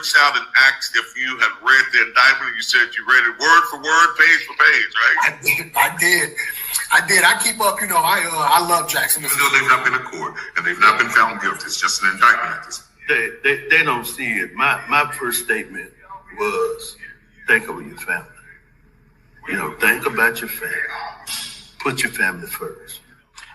reached out and asked if you had read the indictment. You said you read it word for word, page for page, right? I did. I keep up. I love Jackson. Even though they've not been in court and they've not been found guilty, it's just an indictment at this point. They don't see it. My first statement was, think of your family. Think about your family. Put your family first.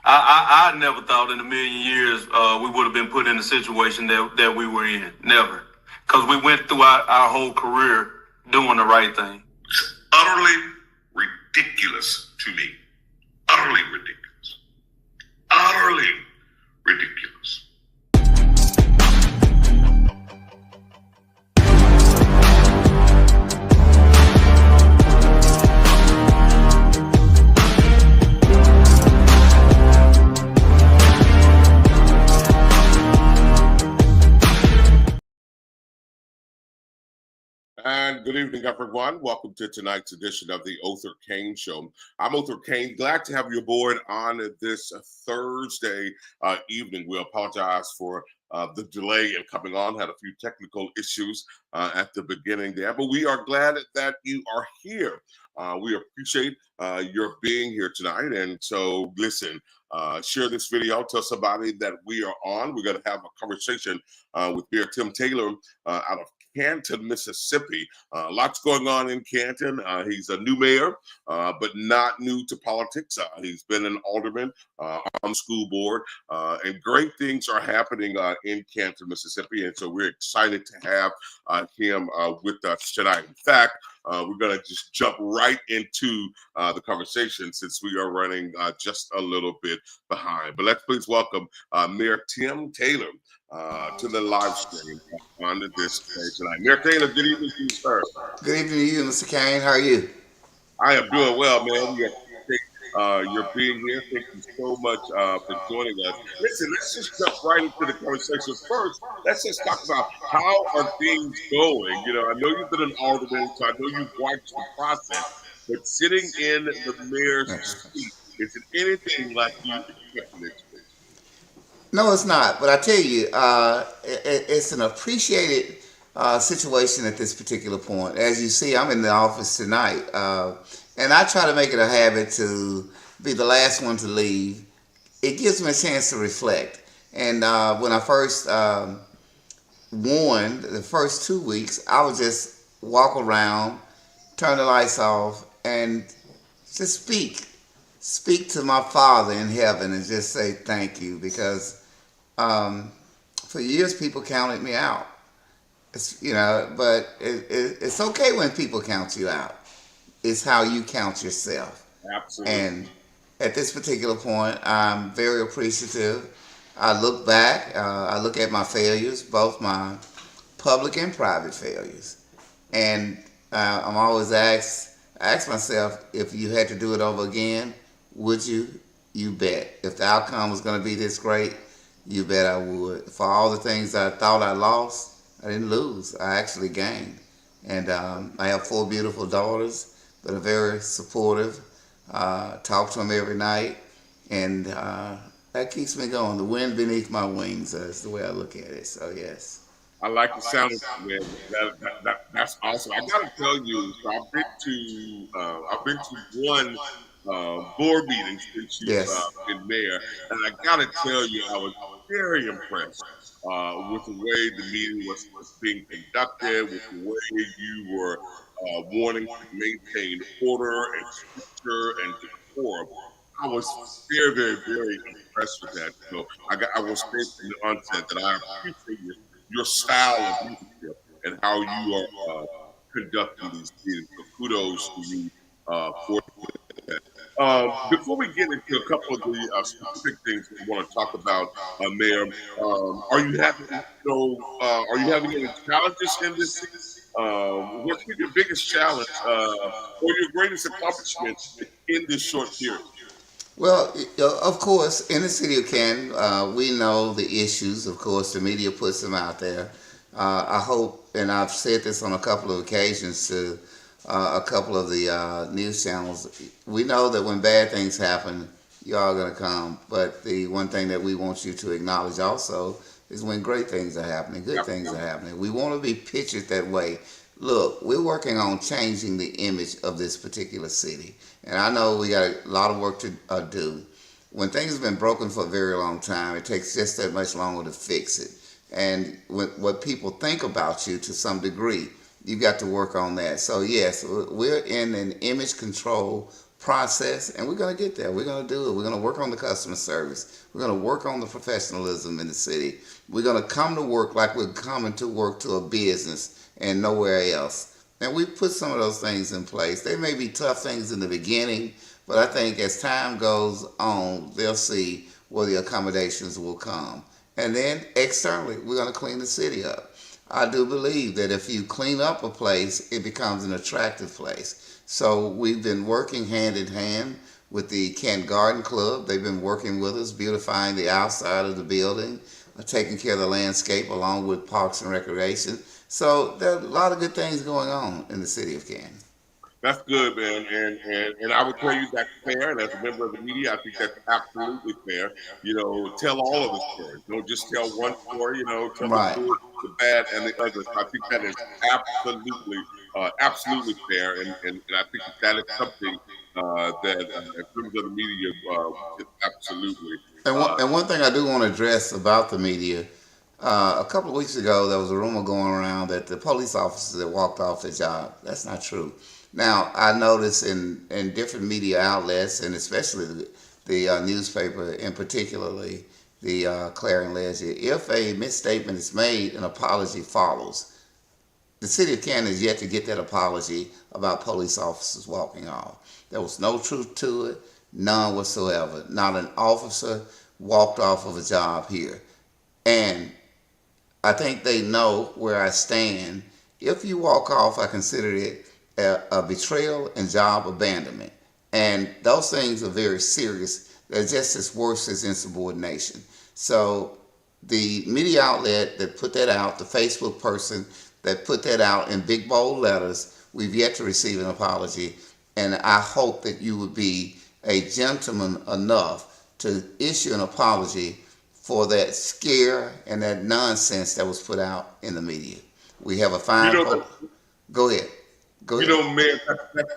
I never thought in a million years we would have been put in the situation that we were in. Never. Because we went through our whole career doing the right thing. It's utterly ridiculous to me. Utterly ridiculous. Utterly ridiculous. And good evening, everyone. Welcome to tonight's edition of the Othor Cain Show. I'm Othor Cain. Glad to have you aboard on this Thursday evening. We apologize for the delay in coming on. Had a few technical issues at the beginning there, but we are glad that you are here. We appreciate your being here tonight. And so, listen, share this video. Tell somebody that we are on. We're going to have a conversation with Mayor Tim Taylor out of Canton, Mississippi. Lots going on in Canton. He's a new mayor, but not new to politics. He's been an alderman on the school board, and great things are happening in Canton, Mississippi. And so we're excited to have him with us tonight. In fact, we're going to just jump right into the conversation since we are running just a little bit behind. But let's please welcome Mayor Tim Taylor to the live stream on this day tonight. Mayor Taylor, good evening to you, sir. Good evening to you, Mr. Cain. How are you? I am doing well, man. We appreciate your being here. Thank you so much for joining us. Listen, let's just jump right into the conversation. First, let's just talk about how are things going. I know you've been an alderman, so I know you've watched the process, but sitting in the mayor's seat, is it anything like you expected it to be? No, it's not. But I tell you, it's an appreciated situation at this particular point. As you see, I'm in the office tonight, and I try to make it a habit to be the last one to leave. It gives me a chance to reflect. And when I first won, the first 2 weeks, I would just walk around, turn the lights off, and just speak to my Father in heaven and just say thank you, because for years people counted me out. But it's okay when people count you out. It's how you count yourself. Absolutely. And at this particular point, I'm very appreciative. I look back, I look at my failures, both my public and private failures. And I'm always ask myself, if you had to do it over again, would you? You bet. If the outcome was going to be this great, you bet I would. For all the things I thought I lost, I didn't lose. I actually gained. And I have 4 beautiful daughters that are very supportive. Talk to them every night. And that keeps me going. The wind beneath my wings is the way I look at it. So, yes. I like the sound of that, man. That's awesome. I got to tell you, so I've been to one board meeting since you've been mayor, and I got to tell you, I was very impressed with the way the meeting was being conducted, with the way you were wanting to maintain order and structure and decorum. I was very, very, very impressed with that. So I will say from the onset that I appreciate your style of leadership and how you are conducting these meetings. So kudos to you for that. Before we get into a couple of the specific things we want to talk about, Mayor, are you having any challenges in this season? What's been your biggest challenge or your greatest accomplishment in this short period? Well, of course, in the city of Canton, we know the issues. Of course, the media puts them out there. I hope, and I've said this on a couple of occasions to a couple of the news channels, we know that when bad things happen, y'all are going to come. But the one thing that we want you to acknowledge also is when great things are happening, good Yep. things are happening. We want to be pictured that way. Look, we're working on changing the image of this particular city. And I know we got a lot of work to do. When things have been broken for a very long time, it takes just that much longer to fix it. And what people think about you to some degree, you got to work on that. So, yes, we're in an image control process, and we're going to get there. We're going to do it. We're going to work on the customer service. We're going to work on the professionalism in the city. We're going to come to work like we're coming to work to a business and nowhere else. And we put some of those things in place. They may be tough things in the beginning, but I think as time goes on, they'll see where the accommodations will come. And then externally, we're going to clean the city up. I do believe that if you clean up a place, it becomes an attractive place. So we've been working hand in hand with the Canton Garden Club. They've been working with us, beautifying the outside of the building, taking care of the landscape along with Parks and Recreation. So there are a lot of good things going on in the city of Canton. That's good, man. And I would tell you that's fair. And as a member of the media, I think that's absolutely fair. Tell all of the stories. Don't just tell one story. Tell the Right. good, the bad, and the ugly. So I think that is absolutely fair. And I think that is something that as members of the media, we should absolutely. And one thing I do want to address about the media, a couple of weeks ago, there was a rumor going around that the police officers had walked off their job. That's not true. Now, I noticed in different media outlets, and especially the newspaper, and particularly the Clarion Ledger, if a misstatement is made, an apology follows. The city of Canton has yet to get that apology about police officers walking off. There was no truth to it, none whatsoever. Not an officer walked off of a job here. And I think they know where I stand. If you walk off, I consider it a betrayal and job abandonment. And those things are very serious. They're just as worse as insubordination. So the media outlet that put that out, the Facebook person that put that out in big bold letters, we've yet to receive an apology. And I hope that you would be a gentleman enough to issue an apology for that scare and that nonsense that was put out in the media. We have a fine. Go ahead. Go ahead. Man,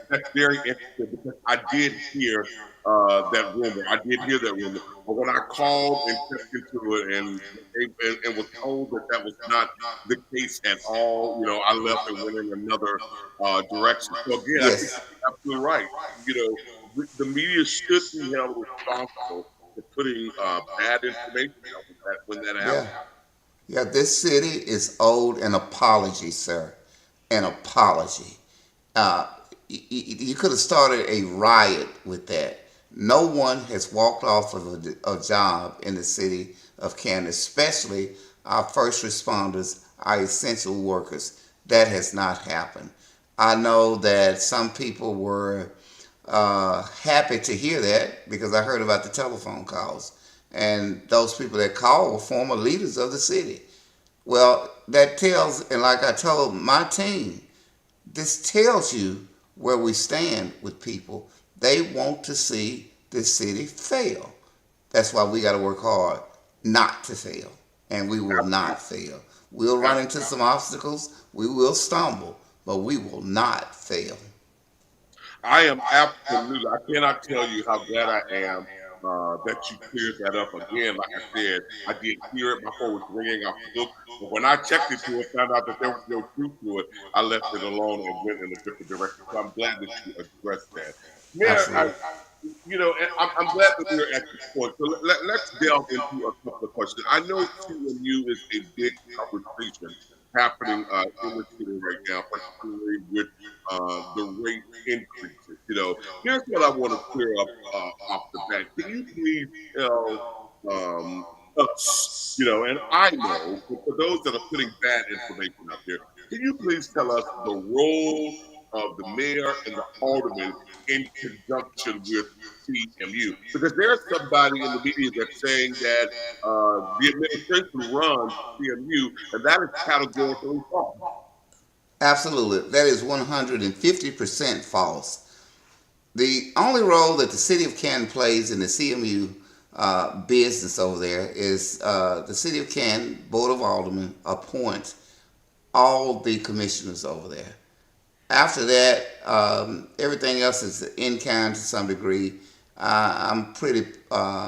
that's very interesting because I did hear that rumor. I did hear that rumor. But when I called and checked into it and was told that that was not the case at all, I left and went in another direction. So again, I think Yes. you're absolutely right. The media should be held responsible for putting bad information out when that Yeah. happens. Yeah. This city is owed an apology, sir. An apology. Uh, you could have started a riot with that. No one has walked off of a job in the city of Canton, especially our first responders, our essential workers. That has not happened. I know that some people were happy to hear that because I heard about the telephone calls. And those people that called were former leaders of the city. Well, that tells, and like I told my team, this tells you where we stand with people. They want to see this city fail. That's why we got to work hard not to fail. And we will not fail. We'll run into some obstacles. We will stumble, but we will not fail. I am absolutely. I cannot tell you how glad I am that you cleared that up again. Like I said, I did hear it. My phone was ringing. I looked, but when I checked into it, found out that there was no truth to it. I left it alone and went in a different direction. So I'm glad that you addressed that, Mayor. Absolutely. And I'm glad that we're at this point. So let's delve into a couple of questions. I know TMU is a big conversation happening in the city right now, particularly with the rate increases. Here's what I want to clear up off the bat. Can you please tell us, and I know, but for those that are putting bad information out there, can you please tell us the role of the mayor and the alderman in conjunction with CMU? Because there's somebody in the media that's saying that the administration runs CMU, and that is categorically false. Absolutely. That is 150% false. The only role that the city of Canton plays in the CMU business over there is the City of Canton Board of Aldermen appoints all the commissioners over there. After that, everything else is in kind to some degree. I'm pretty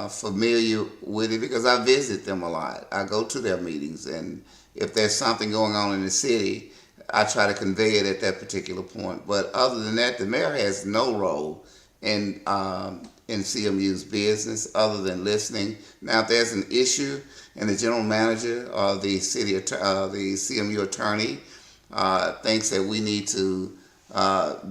familiar with it because I visit them a lot. I go to their meetings, and if there's something going on in the city, I try to convey it at that particular point. But other than that, the mayor has no role in CMU's business other than listening. Now, if there's an issue, and the general manager or the the CMU attorney thinks that we need to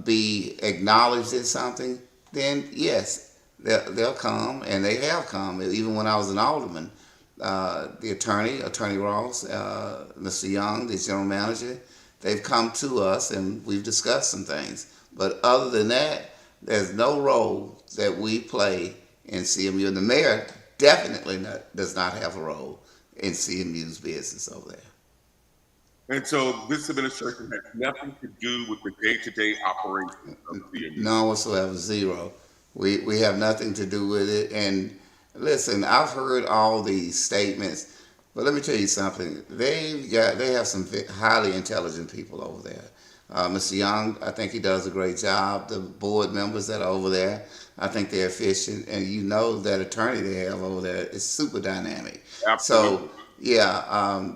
be acknowledged as something, then yes, they'll come, and they have come. Even when I was an alderman, the Attorney Ross, Mr. Young, the general manager, they've come to us and we've discussed some things. But other than that, there's no role that we play in CMU, and the mayor definitely does not have a role in CMU's business over there. And so this administration has nothing to do with the day-to-day operations of CMU. None whatsoever, zero. We have nothing to do with it. And listen, I've heard all these statements, but let me tell you something. They have some highly intelligent people over there. Mr. Young, I think he does a great job. The board members that are over there, I think they're efficient. And you know that attorney they have over there is super dynamic. Absolutely. So yeah,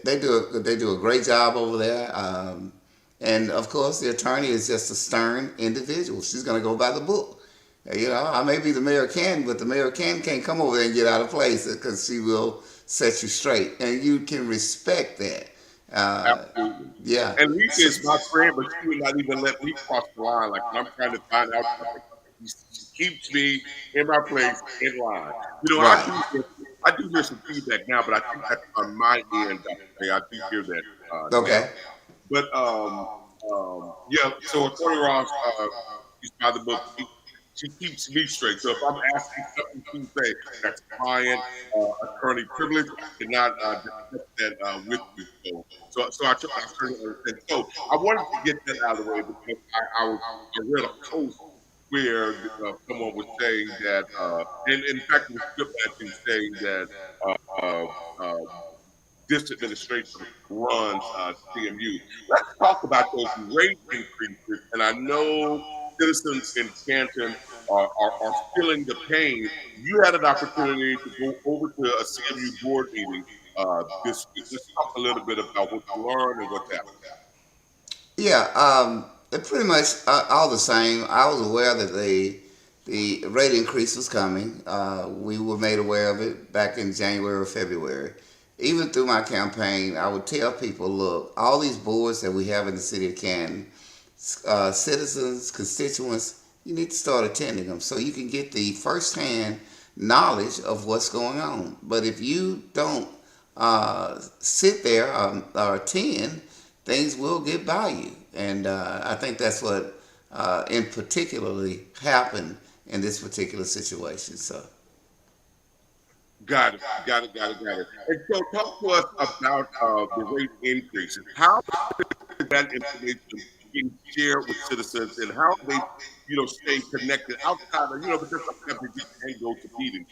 they do a great job over there. And of course, the attorney is just a stern individual. She's going to go by the book. You know, I may be the Mayor of Canton, but the Mayor of Canton can't come over there and get out of place because she will set you straight, and you can respect that. Absolutely. Yeah. And Lisa is my friend, but she would not even let me cross the line. Like when I'm trying to find out something, she keeps me in my place, in line. You know, Right. I do hear some feedback now, but I think that's on my end. I do hear that. Okay. Now. But yeah. So Attorney Ross, she's by the book. She keeps me straight. So if I'm asking something to say that's client attorney privilege, I cannot discuss that with you. So I certainly understand. So I wanted to get that out of the way because I read a post where someone was saying that, and in fact, it was Skip Atkins saying that uh, uh, this administration runs CMU. Let's talk about those rate increases. And I know citizens in Canton are feeling the pain. You had an opportunity to go over to a CMU board meeting this week. Let's talk a little bit about what you learned and what's happening. Yeah. They're pretty much all the same. I was aware that the rate increase was coming. We were made aware of it back in January or February. Even through my campaign, I would tell people, look, all these boards that we have in the city of Canton, citizens, constituents, you need to start attending them so you can get the firsthand knowledge of what's going on. But if you don't sit there or attend, things will get by you. And I think that's what in particularly happened in this particular situation. So. Got it. And so talk to us about the rate increases. How is that information being shared with citizens, and how they, stay connected outside of, because sometimes they just can't go to meetings.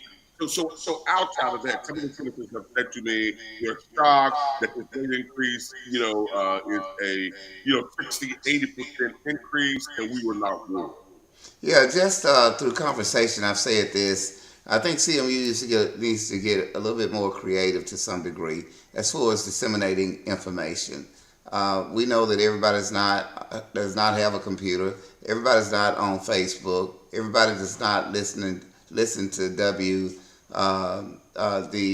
So outside of that, some of the citizens have said to me they're shocked that this rate increase, is a, 60-80% increase, and we were not warned. Yeah, just through conversation, I've said this. I think CMU needs to get a little bit more creative to some degree as far as disseminating information. We know that everybody does not have a computer. Everybody's not on Facebook. Everybody does not listen to the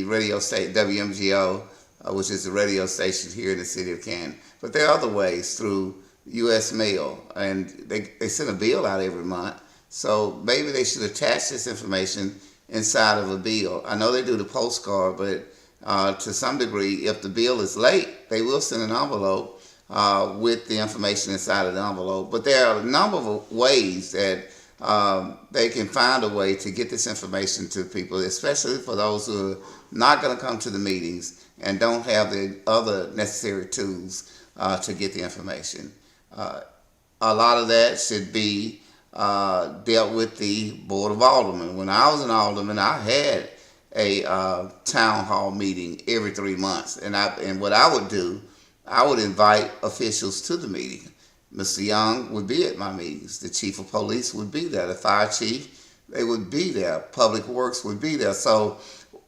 radio station WMGO, which is the radio station here in the city of Canton. But there are other ways through U.S. mail, and they send a bill out every month. So maybe they should attach this information inside of a bill. I know they do the postcard, but to some degree, if the bill is late, they will send an envelope with the information inside of the envelope. But there are a number of ways that they can find a way to get this information to people, especially for those who are not going to come to the meetings and don't have the other necessary tools to get the information. A lot of that should be dealt with the Board of Aldermen. When I was an alderman, I had a town hall meeting every 3 months, and what I would do, I would invite officials to the meeting. Mr. Young would be at my meetings. The chief of police would be there. The fire chief, they would be there. Public Works would be there. So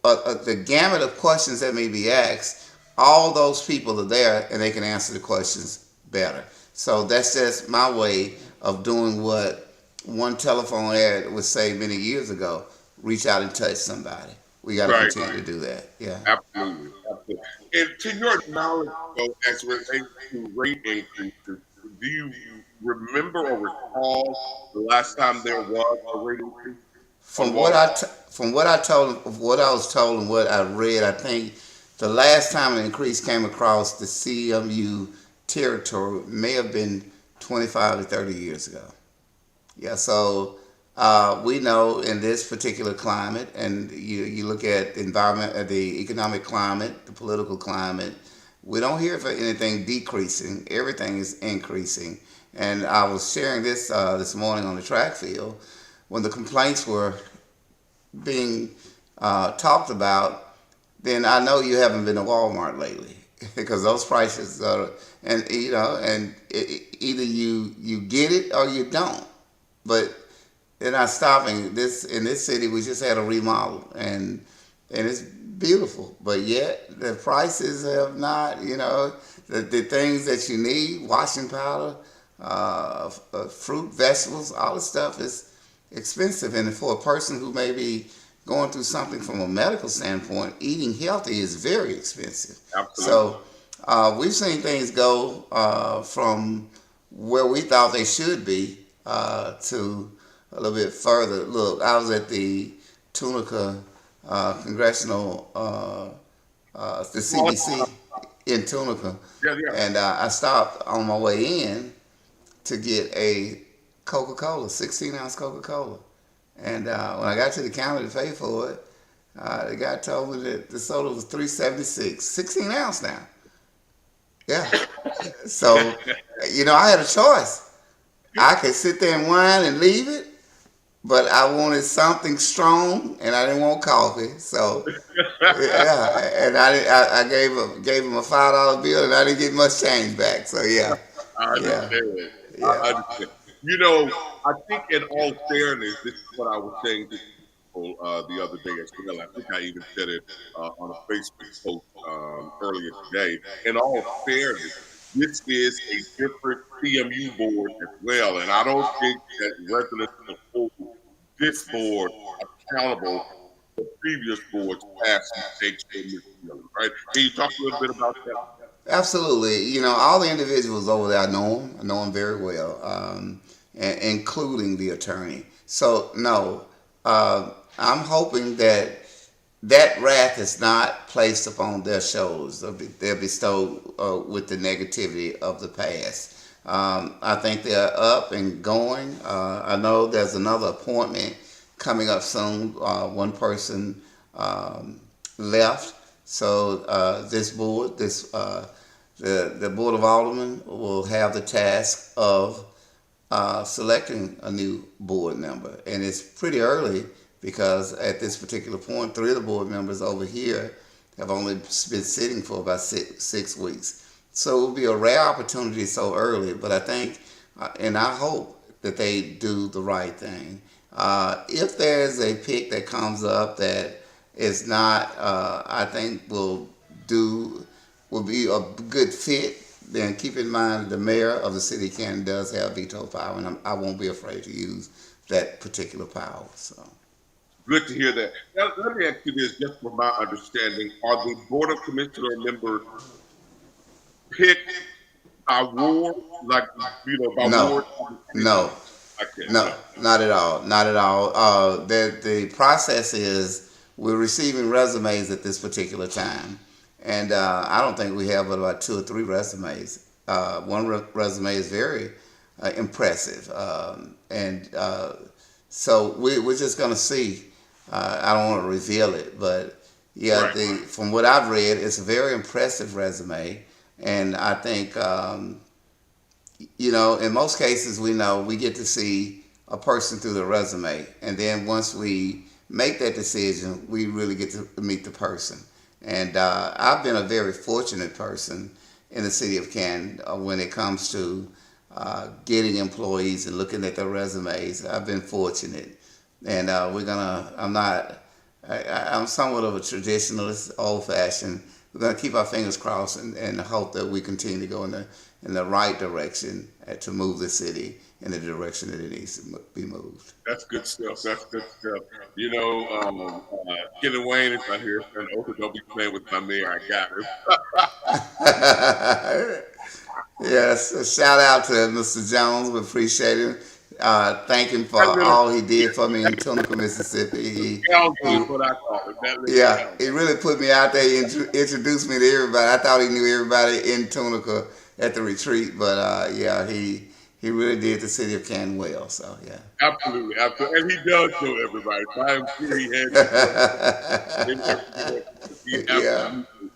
the gamut of questions that may be asked, all those people are there and they can answer the questions better. So that's just my way of doing what one telephone ad would say many years ago: reach out and touch somebody. We got to Right. continue to do that. Yeah. Absolutely. Absolutely. And to your knowledge, though, as it relates to rate increases, do you remember or recall the last time there was a rate increase on From what water? from what I told, what I was told, and what I read, I think the last time an increase came across the CMU territory may have been 25 to 30 years ago. Yeah, so we know in this particular climate, and you look at the environment, the economic climate, the political climate, we don't hear for anything decreasing. Everything is increasing. And I was sharing this this morning on the track field when the complaints were being talked about. Then I know you haven't been to Walmart lately because those prices are, and either you get it or you don't. But they're not stopping. This in this city, we just had a remodel, and it's beautiful. But yet the prices have not. The things that you need, washing powder, fruit, vegetables, all this stuff is expensive. And for a person who may be going through something from a medical standpoint, eating healthy is very expensive. Absolutely. So we've seen things go from where we thought they should be to a little bit further. Look, I was at the Tunica Congressional, the CDC in Tunica, Yeah, yeah. and I stopped on my way in to get a Coca-Cola, 16-ounce Coca-Cola. And when I got to the counter to pay for it, the guy told me that the soda was $3.76, 16 ounce now. Yeah. So, I had a choice. I could sit there and whine and leave it, but I wanted something strong, and I didn't want coffee. So, yeah, and I gave him a $5 bill, and I didn't get much change back. So, yeah, I yeah, understand. yeah. I understand. I think in all fairness, this is what I was saying to people the other day as well. I think I even said it on a Facebook post earlier today. In all fairness, this is a different CMU board as well, and I don't think that residents will hold this board accountable for previous boards' past mistakes or misdealings. Right? Can you talk a little bit about that? Absolutely. All the individuals over there, I know them. I know them very well, including the attorney. So, no, I'm hoping that wrath is not placed upon their shoulders. They're bestowed with the negativity of the past. I think they're up and going. I know there's another appointment coming up soon. One person left. So this board, the Board of Aldermen will have the task of selecting a new board member. And it's pretty early because at this particular point, 3 of the board members over here have only been sitting for about six weeks. So it will be a rare opportunity so early, but I think and I hope that they do the right thing. If there's a pick that comes up that is not, I think will be a good fit, then keep in mind the mayor of the city of Canton does have veto power, and I won't be afraid to use that particular power. So. Good to hear that. Now, let me ask you this, just from my understanding: are the board of commissioner members picked by ward, by No, ward? no, Okay, no, not at all, not at all. The process is we're receiving resumes at this particular time, and I don't think we have but about 2 or 3 resumes. One resume is very impressive, and so we're just going to see. I don't want to reveal it, but yeah, right. From what I've read, it's a very impressive resume, and I think in most cases we get to see a person through the resume, and then once we make that decision, we really get to meet the person. And I've been a very fortunate person in the city of Canton when it comes to getting employees and looking at their resumes. I've been fortunate, and we're gonna. I'm not. I'm somewhat of a traditionalist, old-fashioned. We're gonna keep our fingers crossed and hope that we continue to go in the right direction to move the city in the direction that it needs to be moved. That's good stuff. That's good stuff. You know, Kenny Wayne is not here, and Othor don't be playing with my mayor. I got him. Yes, a shout out to Mr. Jones. We appreciate him. Thank him for That little all he did for me in Tunica, Mississippi. scoundrel is He what I call it. That little Yeah, scoundrel. he really put me out there. He introduced me to everybody. I thought he knew everybody in Tunica at the retreat, but yeah, he really did the city of Canton well. So yeah. Absolutely, absolutely. And he does know everybody. So I am sure he has his brother in every direction. He Yeah. absolutely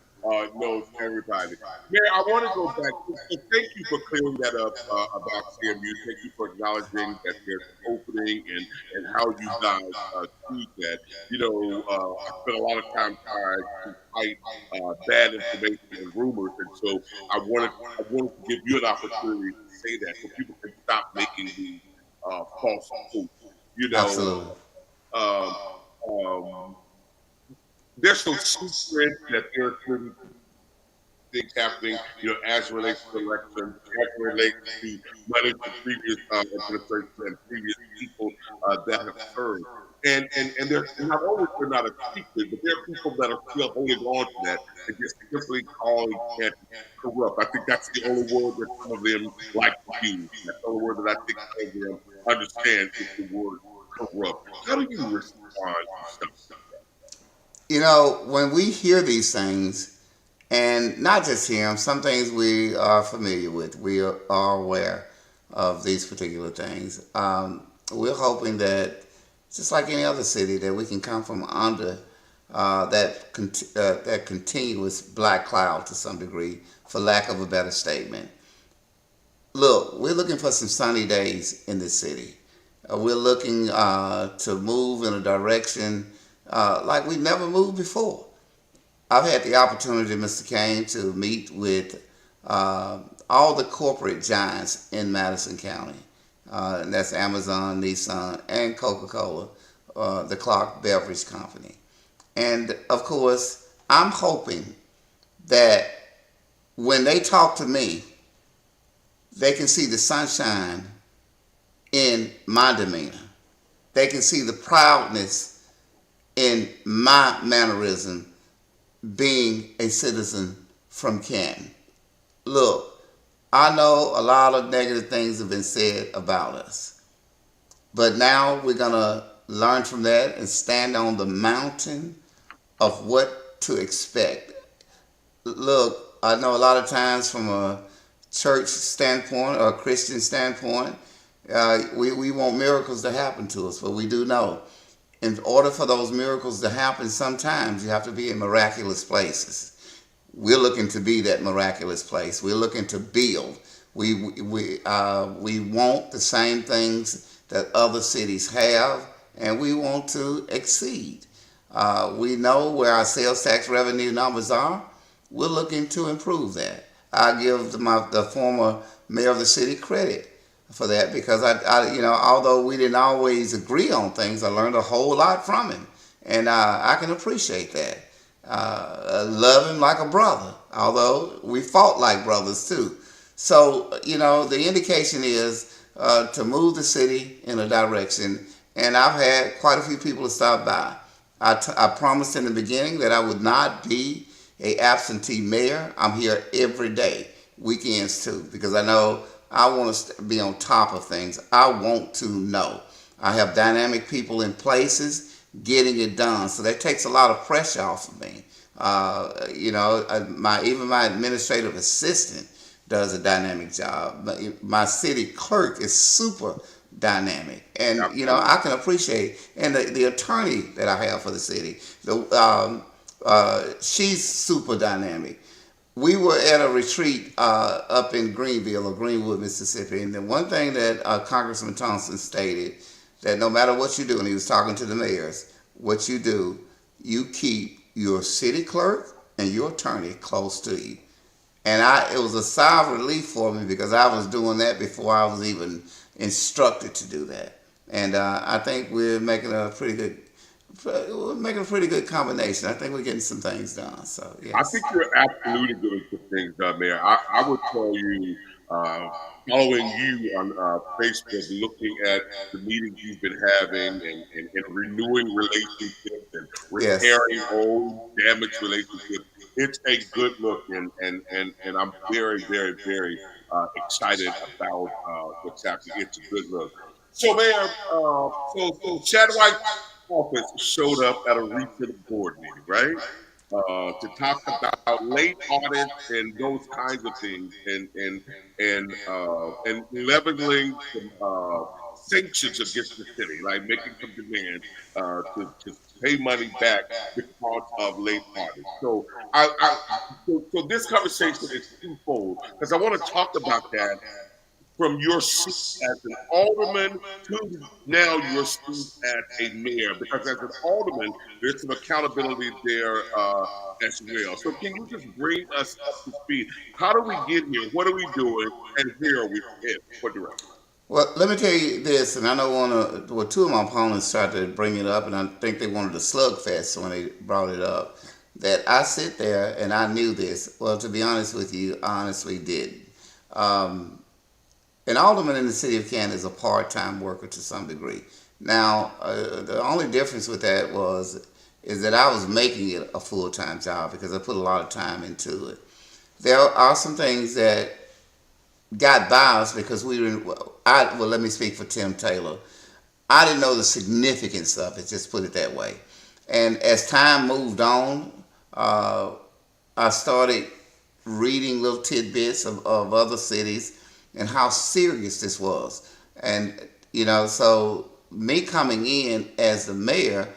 knows everybody. Mayor, I want to go back. So thank you for clearing that up about CMU. Thank you for acknowledging that there's an opening and how you guys treat that. You know, I spent a lot of time trying to fight bad information and rumors, and so I wanted to give you an opportunity to say that so people can stop making these false hopes. You know, Absolutely. um, um, there's no secret that there are certain things happening, you know, as it relates to elections, as it relates to money from previous administrations and previous people that have served. And there's not only they're not a secret, but there are people that are still holding on to that and just simply calling it corrupt. I think that's the only word that some of them like to use. That's the only word that I think some of them understand is the word corrupt. How do you respond to stuff like You know, when we hear these things, and not just him, some things we are familiar with, we are aware of these particular things. We're hoping that, just like any other city, that we can come from under that continuous black cloud to some degree, for lack of a better statement. Look, we're looking for some sunny days in this city. We're looking to move in a direction like we've never moved before. I've had the opportunity, Mr. Cain, to meet with all the corporate giants in Madison County. And that's Amazon, Nissan, and Coca-Cola, the Clark Beverage Company. And of course, I'm hoping that when they talk to me, they can see the sunshine in my demeanor. They can see the proudness in my mannerism being a citizen from Canton. Look, I know a lot of negative things have been said about us, but now we're going to learn from that and stand on the mountain of what to expect. Look, I know a lot of times from a church standpoint or a Christian standpoint, we want miracles to happen to us, but we do know in order for those miracles to happen, sometimes you have to be in miraculous places. We're looking to be that miraculous place. We're looking to build. We want the same things that other cities have, and we want to exceed. We know where our sales tax revenue numbers are. We're looking to improve that. I give the former mayor of the city credit for that because although we didn't always agree on things, I learned a whole lot from him, and I can appreciate that. Love him like a brother, although we fought like brothers too. So the indication is to move the city in a direction, and I've had quite a few people to stop by. I promised in the beginning that I would not be a absentee mayor. I'm here every day, weekends too, because I know I want to be on top of things. I want to know. I have dynamic people in places getting it done, so that takes a lot of pressure off of me. My administrative assistant does a dynamic job. My city clerk is super dynamic, and I can appreciate. And the attorney that I have for the city, she's super dynamic. we were at a retreat up in Greenville or Greenwood, Mississippi, and the one thing that Congressman Thompson stated that no matter what you do, and he was talking to the mayors, what you do, you keep your city clerk and your attorney close to you. And it was a sigh of relief for me because I was doing that before I was even instructed to do that. And I think we're making a pretty good combination. I think we're getting some things done. So I yes, think you're absolutely doing some things done, Mayor. I would tell you, uh, following you on Facebook, looking at the meetings you've been having and renewing relationships and yes. repairing old damaged relationships, it's a good look, and I'm very, very, very excited about what's happening. It's a good look. So, Mayor, so Chad White's office showed up at a recent board meeting, right? To talk about late audits and those kinds of things, and leveling some sanctions against the city, like making some demands to pay money back because of late audits. So this conversation is twofold because I want to talk about that from your seat as an alderman to now your seat as a mayor, because as an alderman, there's some accountability there as well. So can you just bring us up to speed? How do we get here? What are we doing? And where are we headed? What direction? Well, let me tell you this, and I know two of my opponents tried to bring it up, and I think they wanted a slugfest when they brought it up. That I sit there and I knew this. Well, to be honest with you, I honestly did. Um, An alderman in the city of Canton is a part-time worker to some degree. Now, the only difference with that is that I was making it a full-time job because I put a lot of time into it. There are some things that got by us because we didn't. Well, let me speak for Tim Taylor. I didn't know the significance of it. Just put it that way. And as time moved on, uh, I started reading little tidbits of other cities and how serious this was. And, so me coming in as the mayor,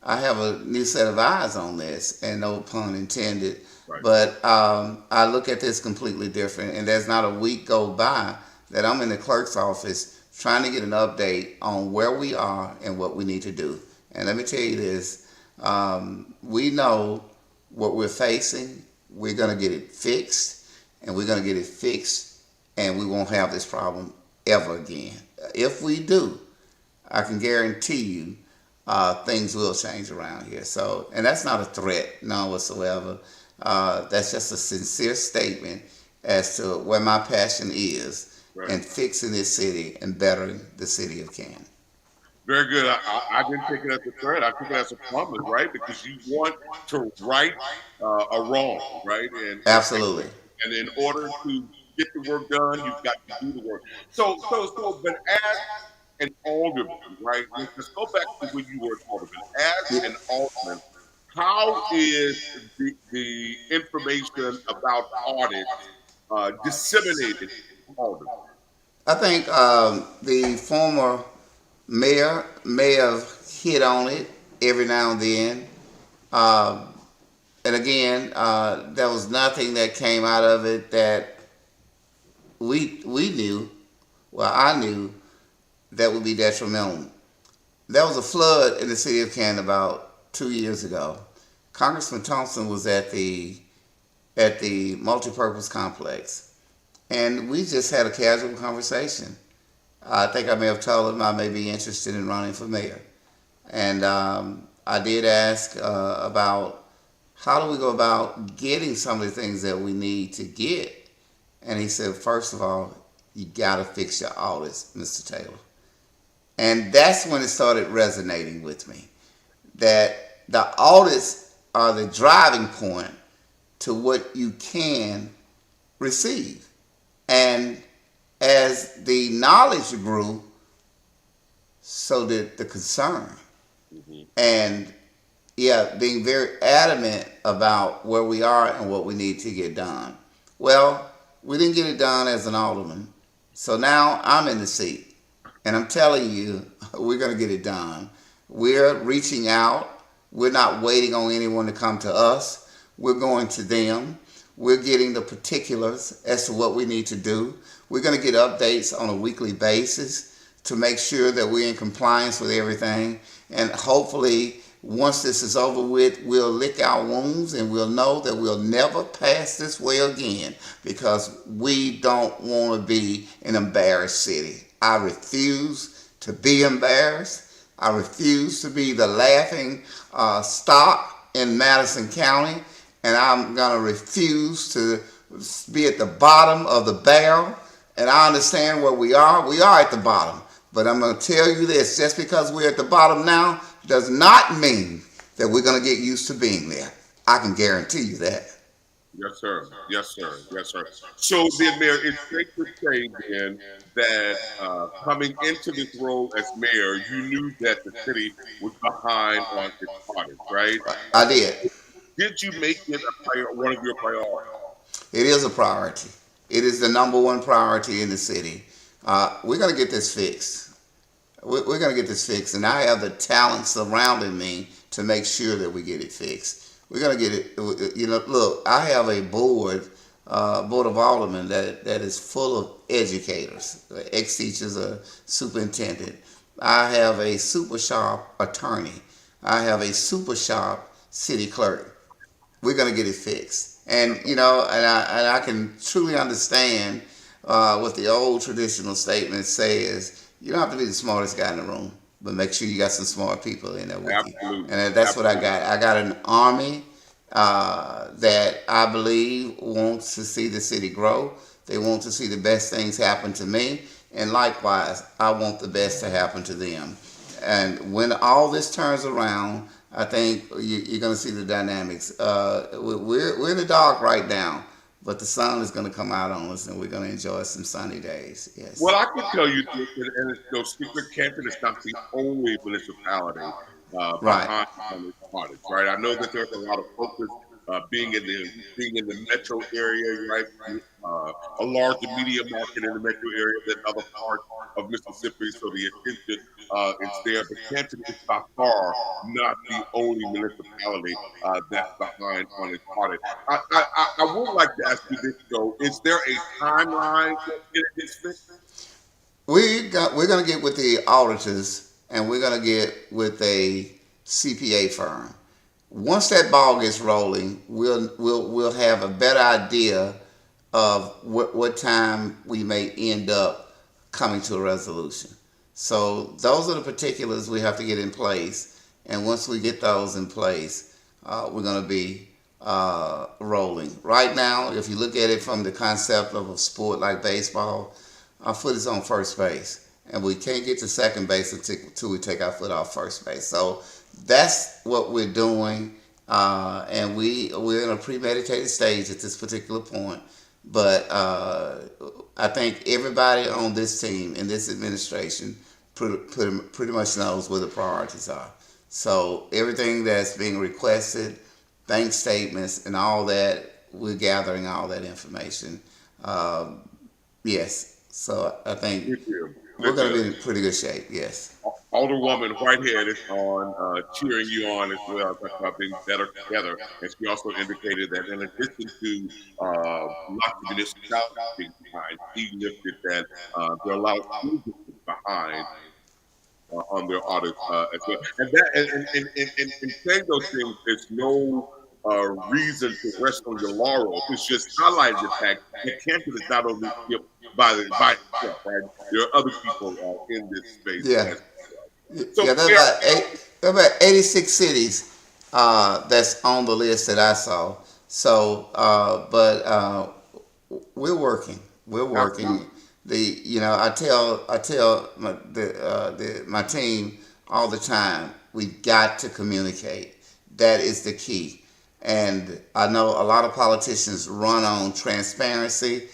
I have a new set of eyes on this, and no pun intended. Right. But I look at this completely different, and there's not a week go by that I'm in the clerk's office trying to get an update on where we are and what we need to do. And let me tell you this, we know what we're facing. We're going to get it fixed, and we're going to get it fixed, and we won't have this problem ever again. If we do, I can guarantee you things will change around here. So, and that's not a threat, none whatsoever. That's just a sincere statement as to where my passion is Right. in fixing this city and bettering the city of Canton. Very good. I didn't take it as a threat. I took it as a promise, right? Because you want to right a wrong, right? Absolutely. And in order to get the work done, you've got to do the work. But as an alderman, right? Let's go back to when you were an alderman. As an alderman, how is the information about audits disseminated to aldermen? I think the former mayor may have hit on it every now and then. Um, and again, there was nothing that came out of it that we knew, well, I knew, that would be detrimental. There was a flood in the city of Canton about 2 years ago. Congressman Thompson was at the multipurpose complex, and we just had a casual conversation. I think I may have told him I may be interested in running for mayor. And I did ask about how do we go about getting some of the things that we need to get. And he said, first of all, you got to fix your audits, Mr. Taylor. And that's when it started resonating with me, that the audits are the driving point to what you can receive. And as the knowledge grew, so did the concern. Mm-hmm. And being very adamant about where we are and what we need to get done. Well, we didn't get it done as an alderman, so now I'm in the seat. And I'm telling you, we're going to get it done. We're reaching out. We're not waiting on anyone to come to us. We're going to them. We're getting the particulars as to what we need to do. We're going to get updates on a weekly basis to make sure that we're in compliance with everything. And hopefully, once this is over with, we'll lick our wounds and we'll know that we'll never pass this way again, because we don't want to be an embarrassed city. I refuse to be embarrassed. I refuse to be the laughing stock in Madison County, and I'm going to refuse to be at the bottom of the barrel. And I understand where we are. We are at the bottom. But I'm going to tell you this, just because we're at the bottom now does not mean that we're going to get used to being there. I can guarantee you that. Yes, sir. Yes, sir. Yes, sir. So then, Mayor, it's safe to say then that coming into this role as mayor, you knew that the city was behind on its audit, right? I did. Did you make it one of your priorities? It is a priority. It is the number one priority in the city. We're going to get this fixed. We're going to get this fixed, and I have the talent surrounding me to make sure that we get it fixed. We're going to get it. You know, look, I have a board of aldermen that is full of educators, ex-teachers, a superintendent. I have a super sharp attorney. I have a super sharp city clerk. We're going to get it fixed. And, you know, and I can truly understand what the old traditional statement says. You don't have to be the smartest guy in the room, but make sure you got some smart people in there with Absolutely. you. And that's what I got. I got an army that I believe wants to see the city grow. They want to see the best things happen to me. And likewise, I want the best to happen to them. And when all this turns around, I think you're going to see the dynamics. We're in the dark right now, but the sun is going to come out on us, and we're going to enjoy some sunny days. Yes. Well, I can tell you, and it's no secret, Canton is not the only municipality Right. behind on its audits, right? I know that there's a lot of focus being in the metro area, right? A larger media market in the metro area than other parts of Mississippi, so the attention is there. But Canton is by far not the only municipality that's behind on its audit. I would like to ask you this though: is there a timeline to get this fixed? We're going to get with the auditors, and we're going to get with a CPA firm. Once that ball gets rolling, we'll have a better idea of what time we may end up coming to a resolution. So those are the particulars we have to get in place, and once we get those in place, we're going to be rolling. Right now, if you look at it from the concept of a sport like baseball, our foot is on first base, and we can't get to second base until we take our foot off first base. So that's what we're doing, and we're in a premeditated stage at this particular point. But I think everybody on this team in this administration pretty much knows where the priorities are. So everything that's being requested, bank statements, and all that, we're gathering all that information. Yes. So I think we're going to be in pretty good shape. Yes. Alderwoman Whitehead is on cheering you on as well, talking about being better together. And she also indicated that in addition to lots of municipalities being behind, she lifted that there are a lot of schools behind on their audits as well. And that, and saying those things, there's no reason to rest on your laurels. It's just highlighting the fact that Canton is not only by itself, right? There are other people in this space. Yeah. So Yeah, there's about 86 cities that's on the list that I saw. So, but we're working. We're working. I tell my team all the time. We got to communicate. That is the key. And I know a lot of politicians run on transparency.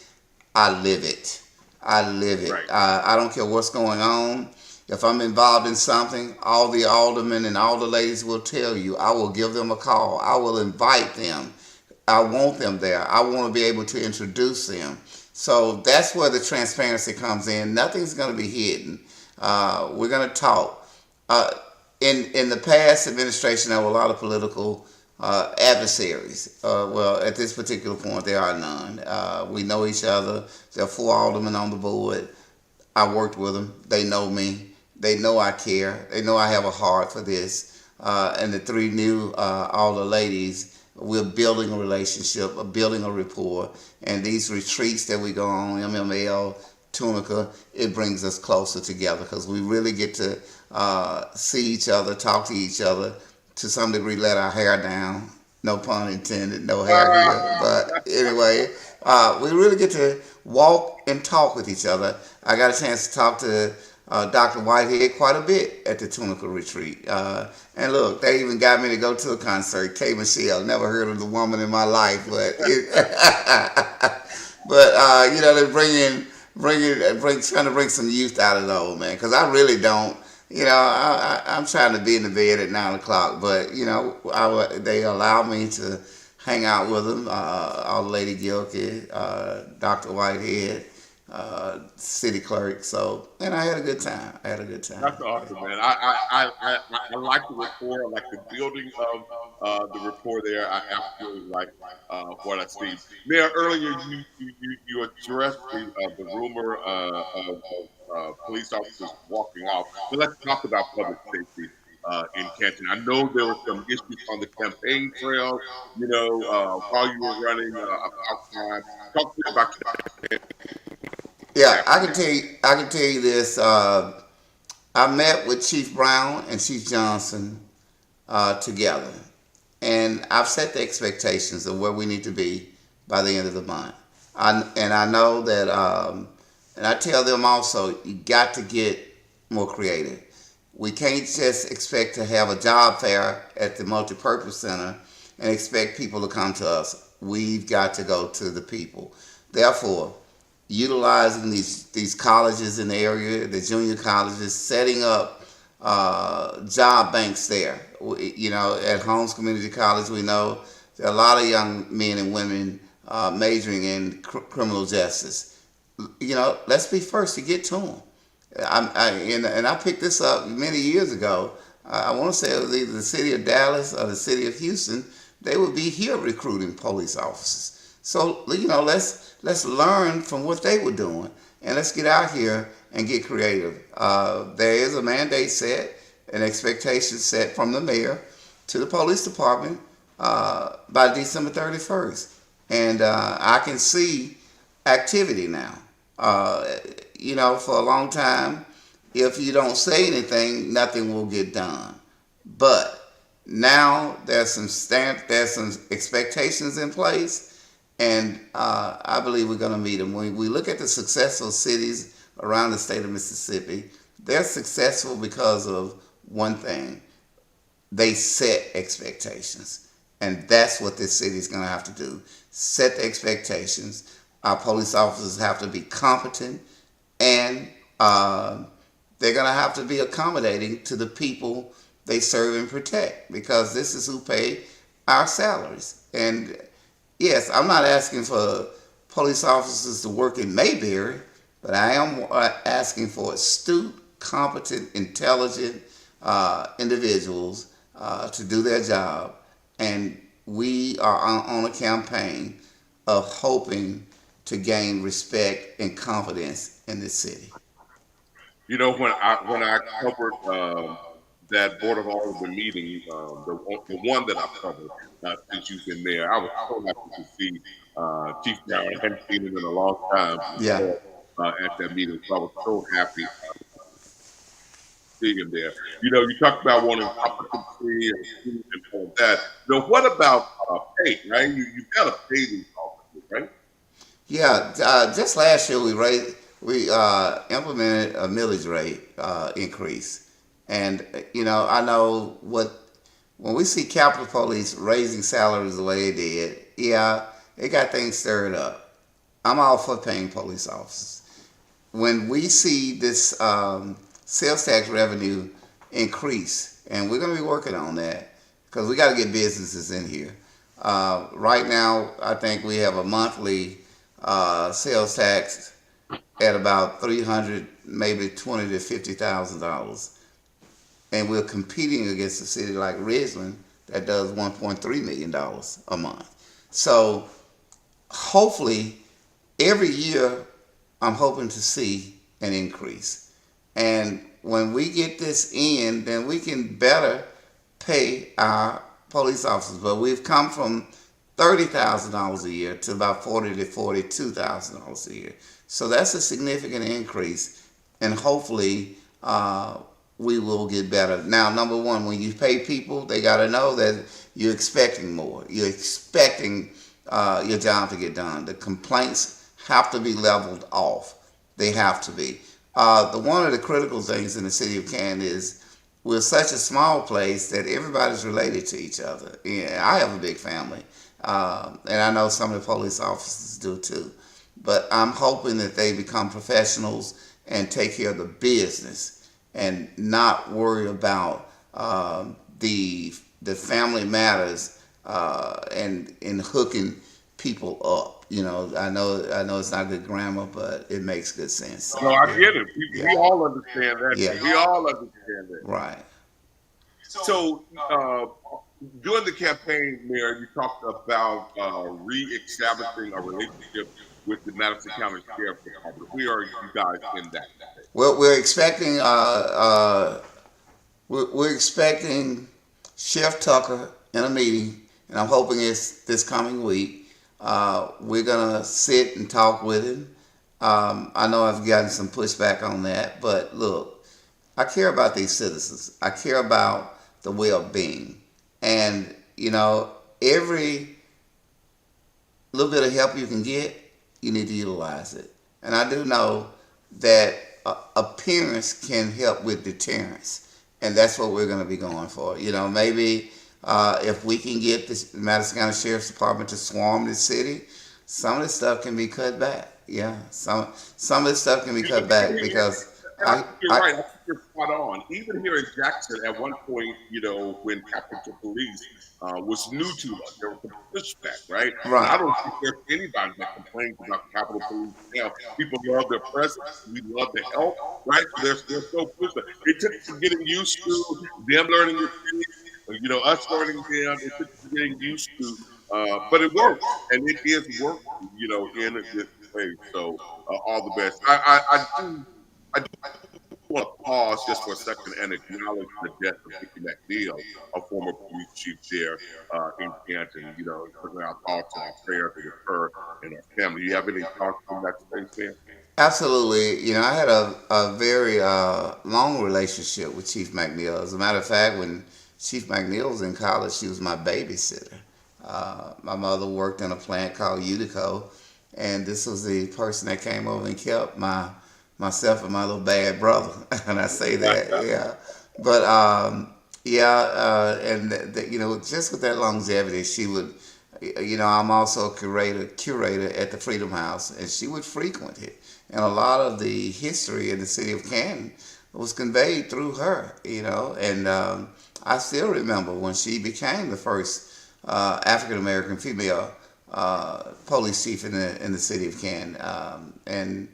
I live it. I live it. Right. I don't care what's going on. If I'm involved in something, all the aldermen and all the ladies will tell you. I will give them a call. I will invite them. I want them there. I want to be able to introduce them. So that's where the transparency comes in. Nothing's going to be hidden. We're going to talk. In the past administration, there were a lot of political adversaries. Well, at this particular point, there are none. We know each other. There are 4 aldermen on the board. I worked with them. They know me. They know I care. They know I have a heart for this. And the 3 new alder ladies, we're building a relationship, building a rapport. And these retreats that we go on, MML, Tunica, it brings us closer together because we really get to see each other, talk to each other, to some degree let our hair down. No pun intended, no hair here. But anyway, we really get to walk and talk with each other. I got a chance to talk to Dr. Whitehead quite a bit at the Tunica retreat. And look, they even got me to go to a concert. K. Michelle, never heard of the woman in my life, but but you know, they're trying to bring some youth out of the old man. Because I really don't. You know, I'm trying to be in the bed at 9 o'clock, but you know, they allow me to hang out with them. All Lady Gilkey, Dr. Whitehead, city clerk. So, and I had a good time. That's awesome, man. I like the rapport. I like the building of the rapport there. I absolutely like what I see. Mayor, earlier you addressed the rumor of police officers walking off. But let's talk about public safety in Canton. I know there were some issues on the campaign trail. You know, while you were running about time. Talk to me about Yeah, that. I can tell you this. I met with Chief Brown and Chief Johnson together, and I've set the expectations of where we need to be by the end of the month. I know that, and I tell them also, you got to get more creative. We can't just expect to have a job fair at the multipurpose center and expect people to come to us. We've got to go to the people. Therefore, utilizing these colleges in the area, the junior colleges, setting up job banks there. You know, at Holmes Community College, we know there are a lot of young men and women majoring in criminal justice. You know, let's be first to get to them. And I picked this up many years ago. I want to say it was either the city of Dallas or the city of Houston. They would be here recruiting police officers. So, you know, let's learn from what they were doing, and let's get out here and get creative. There is a mandate set, an expectation set from the mayor to the police department by December 31st. And I can see activity now. You know, for a long time, if you don't say anything, nothing will get done. But now there's some expectations in place, and I believe we're going to meet them. When we look at the successful cities around the state of Mississippi, they're successful because of one thing: they set expectations, and that's what this city is going to have to do: set the expectations. Our police officers have to be competent, and they're going to have to be accommodating to the people they serve and protect, because this is who pay our salaries. And yes, I'm not asking for police officers to work in Mayberry, but I am asking for astute, competent, intelligent individuals to do their job. And we are on a campaign of hoping to gain respect and confidence in this city. You know, when I covered that Board of Alderman meeting, the one that I've covered since you've been there, I was so happy to see Chief Brown. I hadn't seen him in a long time Yeah. at that meeting, so I was so happy to see him there. You know, you talked about wanting competency and all of that. You know, what about pay, right? You've got to pay these officers, right? Yeah, just last year we implemented a millage rate increase, and you know, I know when we see Capitol Police raising salaries the way they did, yeah, it got things stirred up. I'm all for paying police officers. When we see this sales tax revenue increase, and we're going to be working on that because we got to get businesses in here. Right now, I think we have a monthly sales tax at about $300, maybe $20,000 to $50,000, and we're competing against a city like Ridgeland that does $1.3 million a month. So hopefully every year I'm hoping to see an increase. And when we get this in, then we can better pay our police officers. But we've come from $30,000 a year to about $42,000 a year. So that's a significant increase, and hopefully we will get better. Now, number one, when you pay people, they got to know that you're expecting more. You're expecting your job to get done. The complaints have to be leveled off. They have to be. One of the critical things in the city of Canton is we're such a small place that everybody's related to each other. Yeah, I have a big family, and I know some of the police officers do too. But I'm hoping that they become professionals and take care of the business and not worry about the family matters and in hooking people up. I know it's not good grammar, but it makes good sense. So, No, I yeah, get it. We yeah, all understand that. yeah, We all understand that. right. So, during the campaign, Mayor, you talked about re-establishing a relationship with the Madison County Sheriff's Department. Where are you guys in that? Well, we're expecting Chef Tucker in a meeting, and I'm hoping it's this coming week. We're gonna sit and talk with him. I know I've gotten some pushback on that, but look, I care about these citizens. I care about the well-being, and every little bit of help you can get, you need to utilize it. And I do know that appearance can help with deterrence, and that's what we're going to be going for. Maybe if we can get the Madison County Sheriff's Department to swarm the city, some of this stuff can be cut back. Yeah, some of this stuff can be cut back because You're right. I think you're spot on. Even here in Jackson, at one point, when Capitol Police was new to us, there was some pushback, right? And I right, don't think there's anybody that complains about Capitol Police now. People love their presence. We love the help, right? So there's no pushback. It took some getting used to them learning the city, us learning them. It took some getting used to, but it works, and it is working, in this way. So all the best. I do want to pause just for a second and acknowledge the death of Mickey McNeil, a former police chief there in Canton. Certainly our thoughts and our prayers with her and her family. Do you have any thoughts on that space there? absolutely. I had a very long relationship with Chief McNeil. As a matter of fact, when Chief McNeil was in college, she was my babysitter. My mother worked in a plant called Utico, and this was the person that came over and kept myself and my little bad brother. And I say that, yeah. But and just with that longevity, she would. I'm also a curator at the Freedom House, and she would frequent it. And a lot of the history in the city of Canton was conveyed through her. And I still remember when she became the first African American female police chief in the city of Canton, and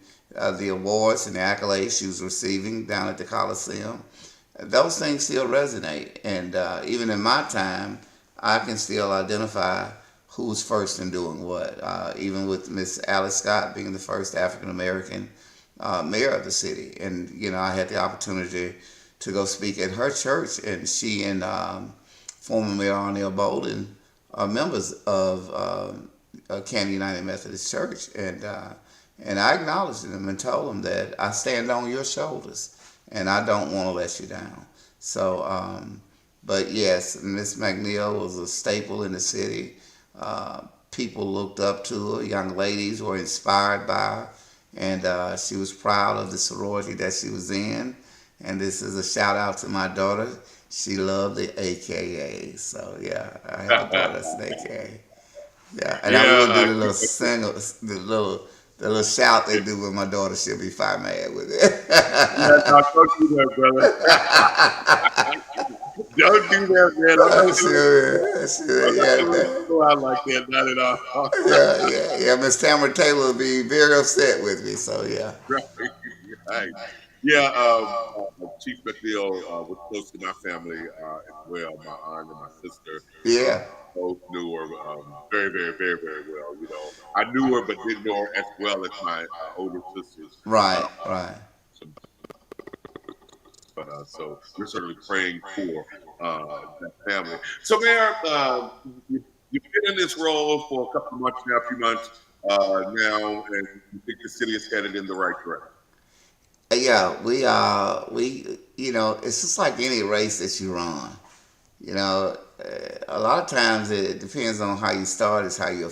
the awards and the accolades she was receiving down at the Coliseum. Those things still resonate, and even in my time, I can still identify who was first in doing what. Even with Miss Alice Scott being the first African American mayor of the city, and I had the opportunity to go speak at her church, and she and former Mayor Arnell Bolden are members of Canton United Methodist Church, and I acknowledged them and told them that I stand on your shoulders and I don't want to let you down. So, but yes, Miss McNeil was a staple in the city. People looked up to her, young ladies were inspired by her, and she was proud of the sorority that she was in. And this is a shout out to my daughter. She loved the AKA. So yeah, I have a daughter that's an AKA. Yeah, and I will do the little single, the little shout they do with my daughter. She'll be fine mad with it. Yeah, no, don't do that, brother. Don't do that, man. I'm not Sure, go out like that, not at all. yeah. Miss Tamara Taylor will be very upset with me. So yeah. Right. Right. Yeah, Chief McNeil was close to my family as well. My aunt and my sister Yeah. both knew her very, very, very, very well. I knew her, but didn't know her as well as my older sisters. Uh, Right. Right. so, so we're certainly praying for that family. So, Mayor, you've been in this role for a couple of months now, a few months now, and you think the city is headed in the right direction. Yeah, we it's just like any race that you run. A lot of times it depends on how you start is how you'll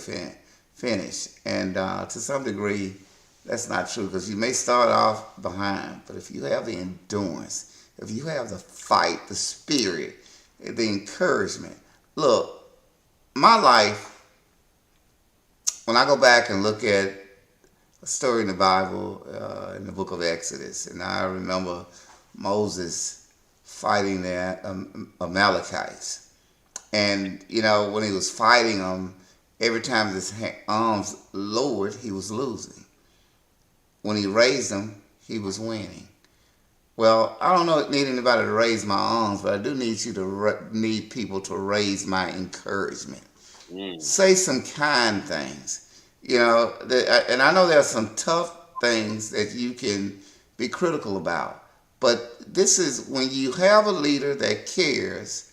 finish, and to some degree, that's not true because you may start off behind, but if you have the endurance, if you have the fight, the spirit, the encouragement. Look, my life, when I go back and look at a story in the Bible, in the book of Exodus, and I remember Moses fighting the Amalekites. And, when he was fighting them, every time his arms lowered, he was losing. When he raised them, he was winning. Well, I don't need anybody to raise my arms, but I do need need people to raise my encouragement. Say some kind things. And I know there are some tough things that you can be critical about. But this is when you have a leader that cares,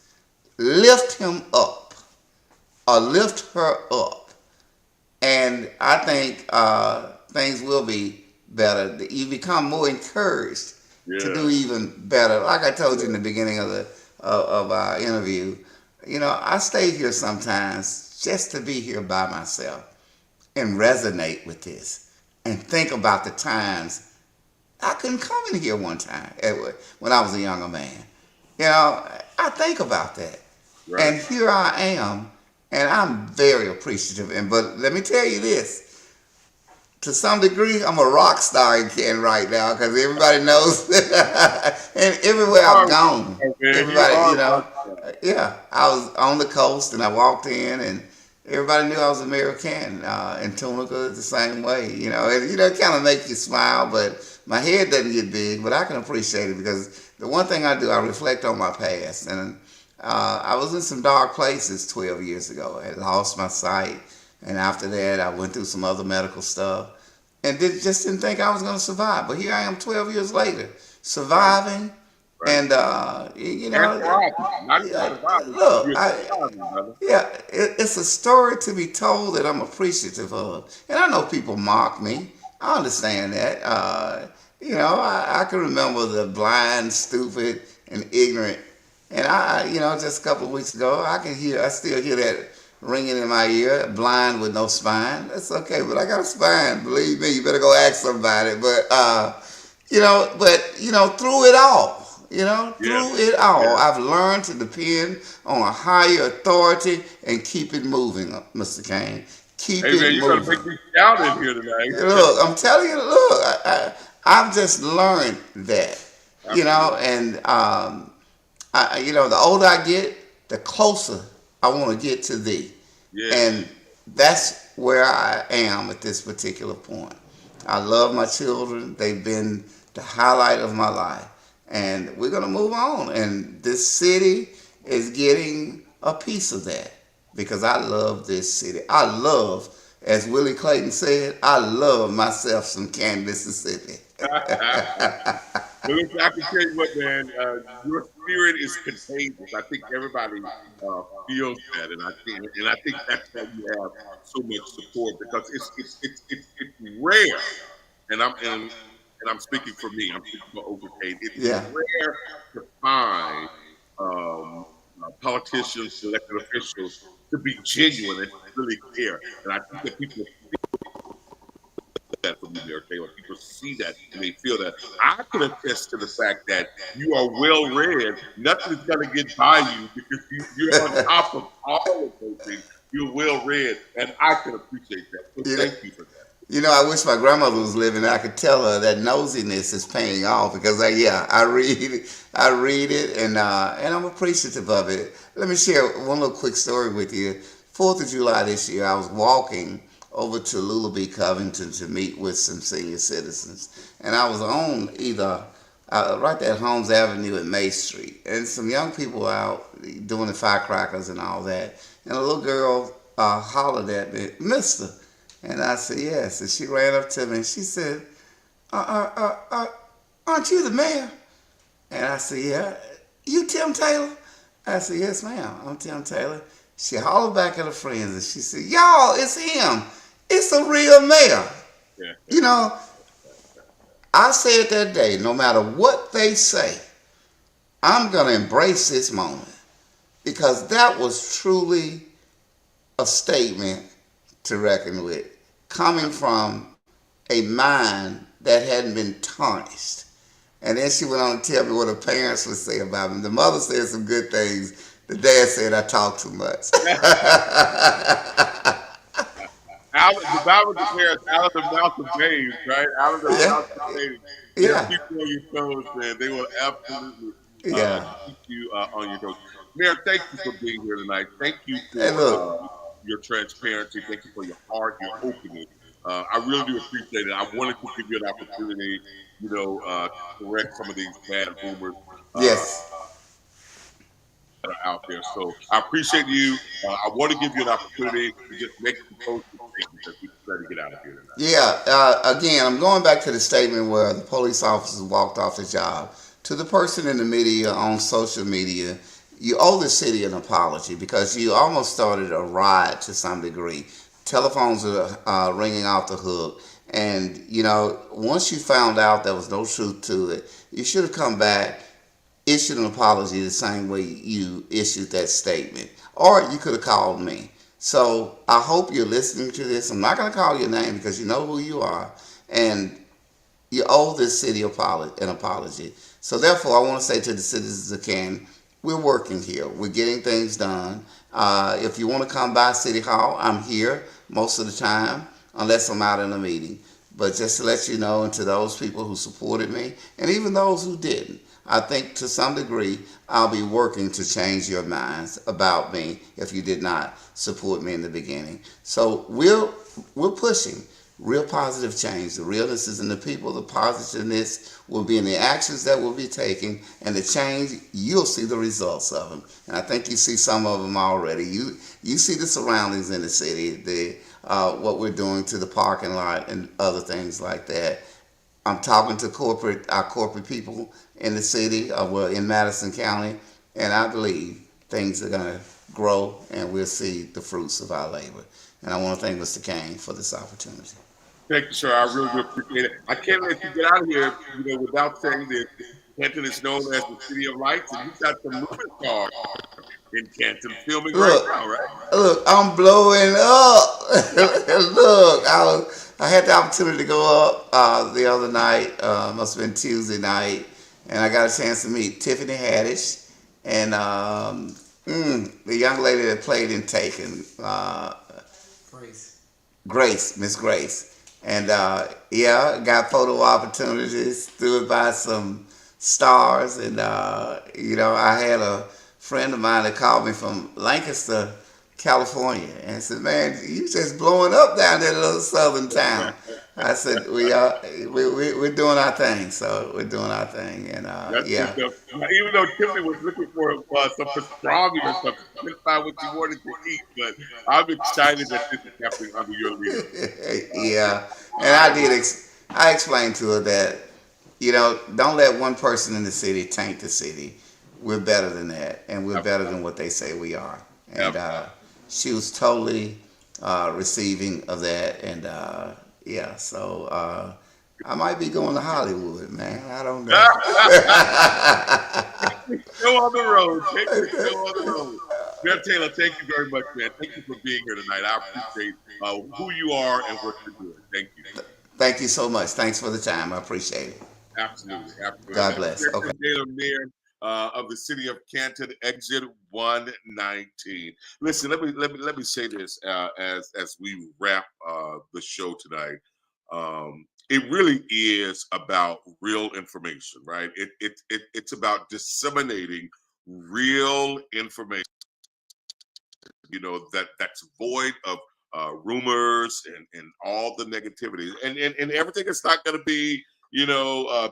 lift him up or lift her up. And I think things will be better. You become more encouraged to do even better. Like I told you in the beginning of our interview, I stay here sometimes just to be here by myself and resonate with this and think about the times I couldn't come in here one time when I was a younger man. I think about that. Right. And here I am, and I'm very appreciative. But let me tell you this. To some degree, I'm a rock star in Canton right now because everybody knows. And everywhere I've gone, everybody, I was on the coast and I walked in and everybody knew I was the mayor of Canton. And Tunica is the same way, it kind of makes you smile, but my head doesn't get big, but I can appreciate it because the one thing I do, I reflect on my past. And I was in some dark places 12 years ago. I lost my sight. And after that, I went through some other medical stuff and just didn't think I was going to survive. But here I am 12 years later, surviving. Right. And, look, it's a story to be told that I'm appreciative of. And I know people mock me. I understand that. I can remember the blind, stupid, and ignorant. And just a couple of weeks ago, I still hear that ringing in my ear, blind with no spine. That's okay, but I got a spine. Believe me, you better go ask somebody. But, through it all, I've learned to depend on a higher authority and keep it moving, Mr. Cain. Keep it moving. You're going to make me shout in here tonight. Look, I'm telling you, I've just learned that, and, the older I get, the closer I want to get to thee. Yeah. And that's where I am at this particular point. I love my children. They've been the highlight of my life. And we're going to move on. And this city is getting a piece of that because I love this city. I love, as Willie Clayton said, I love myself some Canton, Mississippi. Listen, I can tell you what, man, your spirit is contagious. I think everybody feels that, and I think that's why you have so much support because it's rare, and I'm speaking for me. I'm speaking for Othor Cain. It's rare to find politicians, elected officials to be genuine and to really care, and I think that people that from you there, Taylor. People see that and they feel that. I can attest to the fact that you are well read. Nothing's going to get by you because you're on top of all of those things. You're well read, and I can appreciate that. So thank you for that. I wish my grandmother was living. I could tell her that nosiness is paying off because I read it, and I'm appreciative of it. Let me share one little quick story with you. 4th of July this year, I was walking over to Lullaby, Covington to meet with some senior citizens. And I was on either right there at Holmes Avenue and May Street, and some young people out doing the firecrackers and all that. And a little girl hollered at me, "Mister," and I said, "Yes." And she ran up to me and she said, "Aren't you the mayor?" And I said, "Yeah." "You Tim Taylor?" I said, "Yes, ma'am. I'm Tim Taylor." She hollered back at her friends and she said, "Y'all, it's him. It's a real mayor." Yeah. You know, I said that day, no matter what they say, I'm going to embrace this moment because that was truly a statement to reckon with, coming from a mind that hadn't been tarnished. And then she went on to tell me what her parents would say about me. The mother said some good things. The dad said I talk too much. The Bible declares out of the mouth of babes, right? Out of the Yeah, mouth of babes. They'll yeah, keep you on your toes, man. They will absolutely yeah. keep you on your toes. Mayor, thank you for being here tonight. Thank you Hey, for look, your transparency. Thank you for your heart, your openness. I really do appreciate it. I wanted to give you an opportunity, to correct some of these bad rumors. yes. That are out there. So I appreciate you. I want to give you an opportunity to just make some closing statements as we try to get out of here tonight. Yeah, again, I'm going back to the statement where the police officers walked off the job. To the person in the media, on social media, you owe the city an apology because you almost started a riot to some degree. Telephones are ringing off the hook. And, once you found out there was no truth to it, you should have come back, issued an apology the same way you issued that statement. Or you could have called me. So I hope you're listening to this. I'm not going to call your name because you know who you are. And you owe this city an apology. So therefore, I want to say to the citizens of Canton, we're working here. We're getting things done. If you want to come by City Hall, I'm here most of the time, unless I'm out in a meeting. But just to let you know, and to those people who supported me, and even those who didn't, I think to some degree I'll be working to change your minds about me if you did not support me in the beginning. So we're pushing real positive change. The realness is in the people. The positiveness will be in the actions that we'll be taking, and the change, you'll see the results of them. And I think you see some of them already. You see the surroundings in the city, what we're doing to the parking lot and other things like that. I'm talking to our corporate people in the city, in Madison County, and I believe things are going to grow and we'll see the fruits of our labor. And I want to thank Mr. Cain for this opportunity. Thank you, sir. I really do appreciate it. I can't let you get out of here, without saying that Canton is known as the city of lights, and you've got some movie stars in Canton filming right Look, now, right? look, I'm blowing up. Look, I had the opportunity to go up the other night. Must have been Tuesday night, and I got a chance to meet Tiffany Haddish and the young lady that played in Taken, Miss Grace. And yeah, got photo opportunities, stood by some stars, and I had a friend of mine that called me from Lancaster, California, and said, "Man, you just blowing up down that little southern town." I said, we're doing our thing, so we're doing our thing, and That's good yeah. stuff. Now, even though Tiffany was looking for some pastrami or something, she couldn't find what she wanted to eat, but I'm excited that this is happening under your leadership. Yeah, and I I explained to her that don't let one person in the city taint the city. We're better than that, and we're better than what they say we are. And she was totally receiving of that, and yeah, so I might be going to Hollywood, man. I don't know. Go on the road. Take the show on the road. Mayor Taylor, thank you very much, man. Thank you for being here tonight. I appreciate who you are and what you're doing. Thank you. Thank you so much. Thanks for the time. I appreciate it. Absolutely, absolutely. God That's bless. Okay. Taylor, Mayor of the city of Canton, exit 119. Listen, let me say this as we wrap the show tonight. It really is about real information, right? It's about disseminating real information, that's void of rumors and all the negativity, and everything is not going to be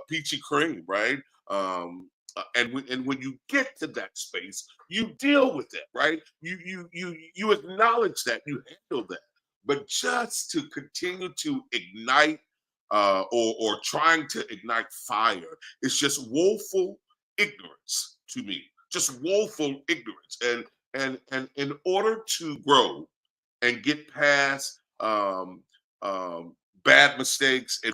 peachy cream, right? And when you get to that space, you deal with it, right? You acknowledge that, you handle that. But just to continue to ignite or trying to ignite fire is just woeful ignorance to me. Just woeful ignorance. And in order to grow and get past bad mistakes and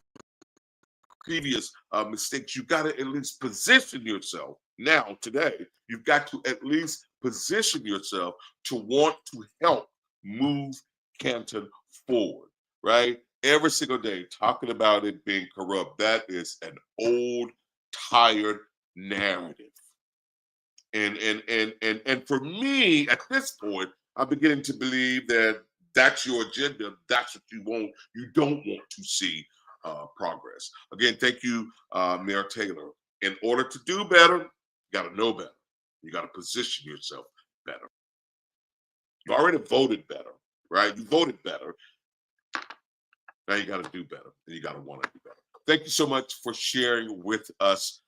previous mistakes, you got to at least position yourself now, today. You've got to at least position yourself to want to help move Canton forward, right? Every single day, talking about it being corrupt, that is an old, tired narrative. And for me, at this point, I'm beginning to believe that that's your agenda. That's what you want. You don't want to see progress. Again, thank you, Mayor Taylor. In order to do better, you got to know better. You got to position yourself better. You already voted better, right? You voted better. Now you got to do better, and you got to want to do better. Thank you so much for sharing with us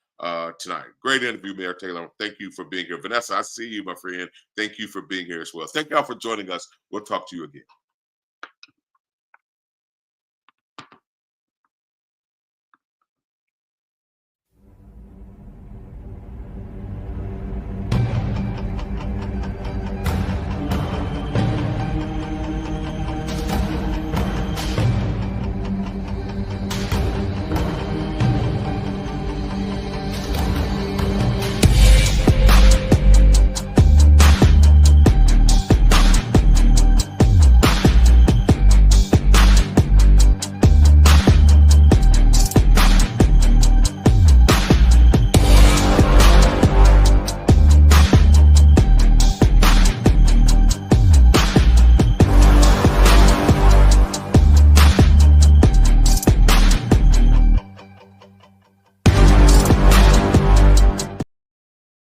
tonight. Great interview, Mayor Taylor. Thank you for being here. Vanessa, I see you, my friend. Thank you for being here as well. Thank y'all for joining us. We'll talk to you again.